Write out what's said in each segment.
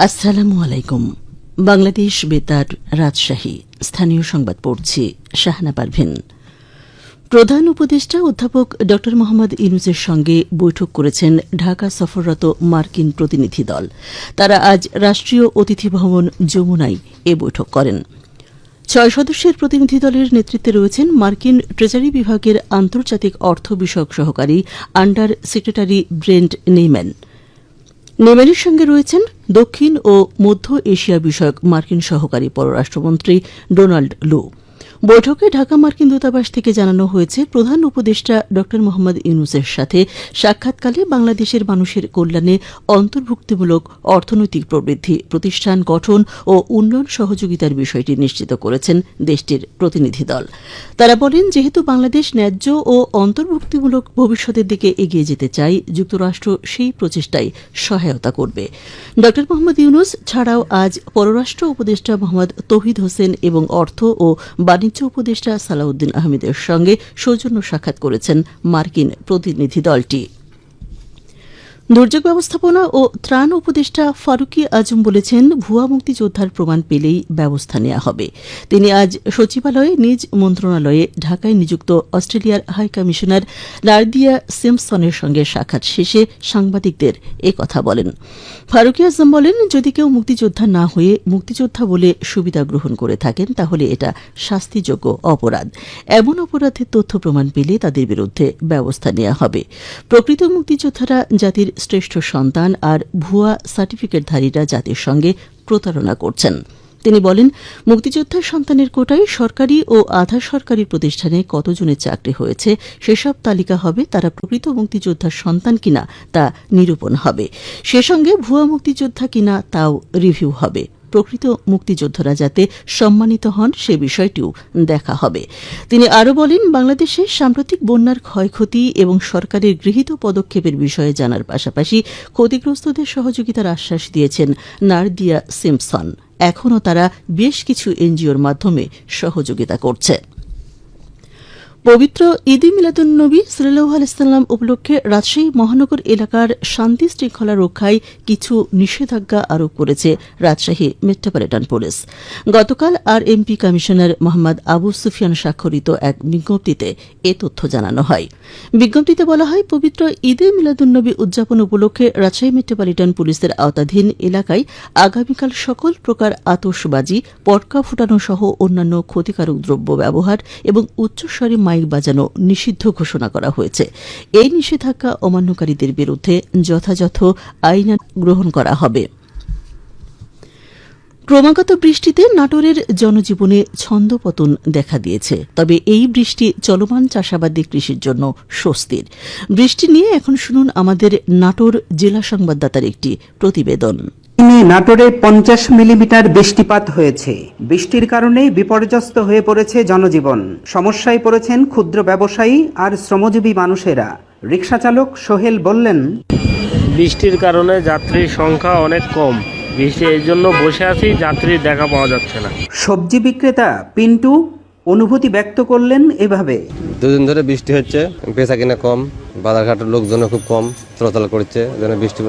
আসসালামু আলাইকুম। বাংলাদেশ বেতার, রাজশাহী। স্থানীয় সংবাদ পড়ছি শাহনা পারভিন। প্রধান উপদেষ্টা অধ্যাপক ড মোহাম্মদ ইউনূসের সঙ্গে বৈঠক করেছেন ঢাকা সফররত মার্কিন প্রতিনিধি দল। তারা আজ রাষ্ট্রীয় অতিথি ভবন যমুনায় এ বৈঠক করেন। ৬ সদস্যের প্রতিনিধি দলের নেতৃত্বে রয়েছেন মার্কিন ট্রেজারি বিভাগের আন্তর্জাতিক অর্থ বিষয়ক সহকারী আন্ডার সেক্রেটারি ব্রেন্ট নেম্যানের সঙ্গে রয়েছেন দক্ষিণ ও মধ্য এশিয়া বিষয়ক মার্কিন সহকারী পররাষ্ট্রমন্ত্রী ডোনাল্ড লু। বৈঠকে ঢাকা মার্কিন দূতাবাস থেকে জানানো হয়েছে, প্রধান উপদেষ্টা ড মোহাম্মদ ইউনূসের সাথে সাক্ষাৎকালে বাংলাদেশের মানুষের কল্যাণে অন্তর্ভুক্তিমূলক অর্থনৈতিক প্রবৃদ্ধি, প্রতিষ্ঠান গঠন ও উন্নয়ন সহযোগিতার বিষয়টি নিশ্চিত করেছেন দেশটির প্রতিনিধি দল। তারা বলেন, যেহেতু বাংলাদেশ ন্যায্য ও অন্তর্ভুক্তিমূলক ভবিষ্যতের দিকে এগিয়ে যেতে চায়, যুক্তরাষ্ট্র সেই প্রচেষ্টায় সহায়তা করবে। ড মোহাম্মদ ইউনূস ছাড়াও আজ পররাষ্ট্র উপদেষ্টা মোহাম্মদ তৌহিদ হোসেন এবং অর্থ ও বাণিজ্য উপদেষ্টা সালাউদ্দিন আহমেদের সঙ্গে সৌজন্য সাক্ষাৎ করেছেন মার্কিন প্রতিনিধি দলটি। দুর্যোগ ব্যবস্থাপনা ও ত্রাণ উপদেষ্টা ফারুকি আজম বলেছেন, ভুয়া মুক্তিযোদ্ধার প্রমাণ পেলেই ব্যবস্থা নেওয়া হবে। তিনি আজ সচিবালয়ে নিজ মন্ত্রণালয়ে ঢাকায় নিযুক্ত অস্ট্রেলিয়ার হাই কমিশনার নার্দিয়া সিম্পসনের সঙ্গে সাক্ষাৎ শেষে সাংবাদিকদের কথা বলেন। ফারুকি আজম বলেন, যদি কেউ মুক্তিযোদ্ধা না হয়ে মুক্তিযোদ্ধা বলে সুবিধা গ্রহণ করে থাকেন, তাহলে এটা শাস্তিযোগ্য অপরাধ। এমন অপরাধের তথ্য প্রমাণ পেলে তাদের বিরুদ্ধে ব্যবস্থা নেওয়া হবে। প্রকৃত মুক্তিযোদ্ধারা জাতির শ্রেষ্ঠ সন্তান, আর ভুয়া সার্টিফিকেটধারীরা জাতির সঙ্গে প্রতারণা করছেন। তিনি বলেন, মুক্তিযোদ্ধার সন্তানের কোটায় সরকারি ও আধা সরকারি প্রতিষ্ঠানে কতজনের চাকরি হয়েছে সেসব তালিকা হবে। তারা প্রকৃত মুক্তিযোদ্ধার সন্তান কিনা তা নিরূপণ হবে। সে সঙ্গে ভুয়া মুক্তিযোদ্ধা কিনা তাও রিভিউ হবে। প্রকৃত মুক্তিযোদ্ধারা যাতে সম্মানিত হন সে বিষয়টিও দেখা হবে। তিনি আরও বলেন, বাংলাদেশে সাম্প্রতিক বন্যার ক্ষয়ক্ষতি এবং সরকারের গৃহীত পদক্ষেপের বিষয়ে জানার পাশাপাশি ক্ষতিগ্রস্তদের সহযোগিতার আশ্বাস দিয়েছেন নার্দিয়া সিম্পসন। এখনও তারা বেশ কিছু এনজিওর মাধ্যমে সহযোগিতা করছে। পবিত্র ঈদে মিলাদুন্নবী সাল্লাল্লাহু আলাইহি ওয়াসাল্লাম উপলক্ষে রাজশাহী মহানগর এলাকার শান্তি শৃঙ্খলা রক্ষায় কিছু নিষেধাজ্ঞা আরোপ করেছে রাজশাহী মেট্রোপলিটন পুলিশ। গতকাল আরএমপি কমিশনার মোহাম্মদ আবু সুফিয়ান স্বাক্ষরিত এক বিজ্ঞপ্তিতে এ তথ্য জানানো হয়। বিজ্ঞপ্তিতে বলা হয়, পবিত্র ঈদে মিলাদুন্নবী উদযাপন উপলক্ষে রাজশাহী মেট্রোপলিটন পুলিশের আওতাধীন এলাকায় আগামীকাল সকল প্রকার আতশবাজি, পটকা ফুটানো সহ অন্যান্য ক্ষতিকারক দ্রব্য ব্যবহার এবং উচ্চস্বরে মাইক বাজানো নিষিদ্ধ ঘোষণা করা হয়েছে। এই নিষেধাজ্ঞা অমান্যকারীদের বিরুদ্ধে যথাযথ আইন গ্রহণ করা হবে। ক্রমাগত বৃষ্টিতে নাটোরের জনজীবনে ছন্দপতন দেখা দিয়েছে। তবে এই বৃষ্টি চলমান চাষাবাদী কৃষির জন্য স্বস্তির। বৃষ্টি নিয়ে এখন শুনুন আমাদের নাটোর জেলা সংবাদদাতার একটি প্রতিবেদন। নাটোরে ৫০ মিলিমিটার বৃষ্টিপাত হয়েছে। বৃষ্টির কারণে বিপর্যস্ত হয়ে পড়েছে জনজীবন। সমস্যায় পড়েছেন ক্ষুদ্র ব্যবসায়ী আর শ্রমজীবী মানুষেরা। রিকশা চালক সোহেল বললেন, বৃষ্টির কারণে যাত্রীর সংখ্যা অনেক কম। বৃষ্টি এই জন্য বসে আছি, যাত্রীর দেখা পাওয়া যাচ্ছে না। সবজি বিক্রেতা পিন্টু অনুভূতি ব্যক্ত করলেন এভাবে, দুদিন ধরে বৃষ্টি হচ্ছে, বেচা কিনা কম, বাজারঘাটের লোকজন খুব কম চলাচল করছে, যেন বৃষ্টি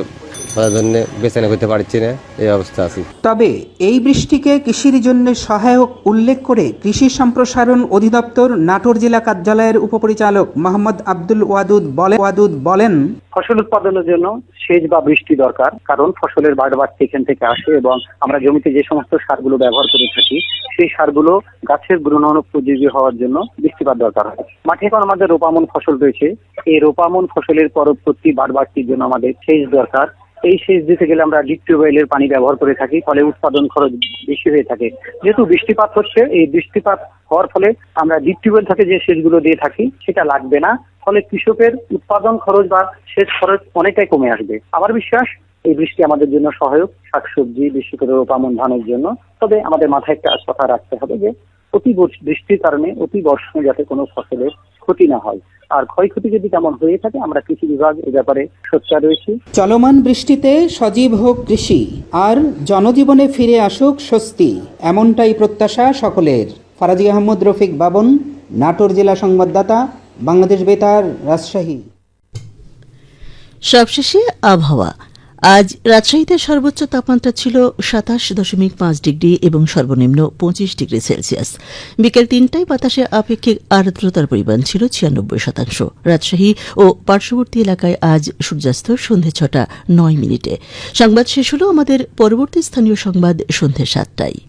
জন্য বেচা করতে পারছি না, এই অবস্থা আছি। তবে এই বৃষ্টিকে কৃষির জন্য সহায়ক উল্লেখ করে কৃষি সম্প্রসারণ অধিদপ্তর নাটোর জেলা কার্যালয়ের উপপরিচালক মোহাম্মদ আব্দুল ওয়াদুদ বলেন, ফসল উৎপাদনের জন্য সেচ বা বৃষ্টি দরকার, কারণ ফসলের বাড়তি এখান থেকে আসে এবং আমরা জমিতে যে সমস্ত সারগুলো ব্যবহার করে থাকি সেই সারগুলো গাছের গ্রহণ উপযোগী হওয়ার জন্য বৃষ্টিপাত দরকার হয়। মাঠে এখন আমাদের রোপামন ফসল রয়েছে, এই রোপামন ফসলের পরবর্তী বাড়তির জন্য আমাদের সেচ দরকার। এই সেচ দিতে গেলে আমরা ডিপ টিউবওয়েলের পানি ব্যবহার করে থাকি, ফলে উৎপাদন খরচ বেশি হয়ে থাকে। যেহেতু বৃষ্টিপাত হচ্ছে, এই বৃষ্টিপাত হওয়ার ফলে আমরা ডিপ টিউবওয়েল থেকে যে সেচগুলো দিয়ে থাকি সেটা লাগবে না, ফলে কৃষকের উৎপাদন খরচ বা সেচ খরচ অনেকটাই কমে আসবে। আমার বিশ্বাস এই বৃষ্টি আমাদের জন্য সহায়ক, শাকসবজি বেশি করে রোপামন ধানের জন্য। তবে আমাদের মাথায় একটা কথা রাখতে হবে যে অতি বৃষ্টির কারণে অতি বর্ষণে যাতে কোনো ফসলের ক্ষতি না হয়, আর ক্ষয়ক্ষতি যদি তেমন হয়ে থাকে আমরা কৃষি বিভাগ এ ব্যাপারে সোচ্চার রয়েছি। চলমান বৃষ্টিতে সজীব হোক কৃষি আর জনজীবনে ফিরে আসুক স্বস্তি, এমনটাই প্রত্যাশা সকলের। ফারাজি আহমদ রফিক বাবন, নাটোর জেলা সংবাদদাতা, বাংলাদেশ বেতার, রাজশাহী। সবশেষে আবহাওয়া। আজ রাজশাহীতে সর্বোচ্চ তাপমাত্রা ছিল ২৭.৫ ডিগ্রি এবং সর্বনিম্ন ২৫ ডিগ্রি সেলসিয়াস। বিকেল ৩টায় বাতাসে আপেক্ষিক আর্দ্রতার পরিমাণ ছিল ৯৬%। রাজশাহী ও পার্শ্ববর্তী এলাকায় আজ সূর্যাস্ত সন্ধে ৬টা ৯ মিনিটে। সংবাদ শেষ হল। আমাদের পরবর্তী স্থানীয় সংবাদ সন্ধে ৭টায়।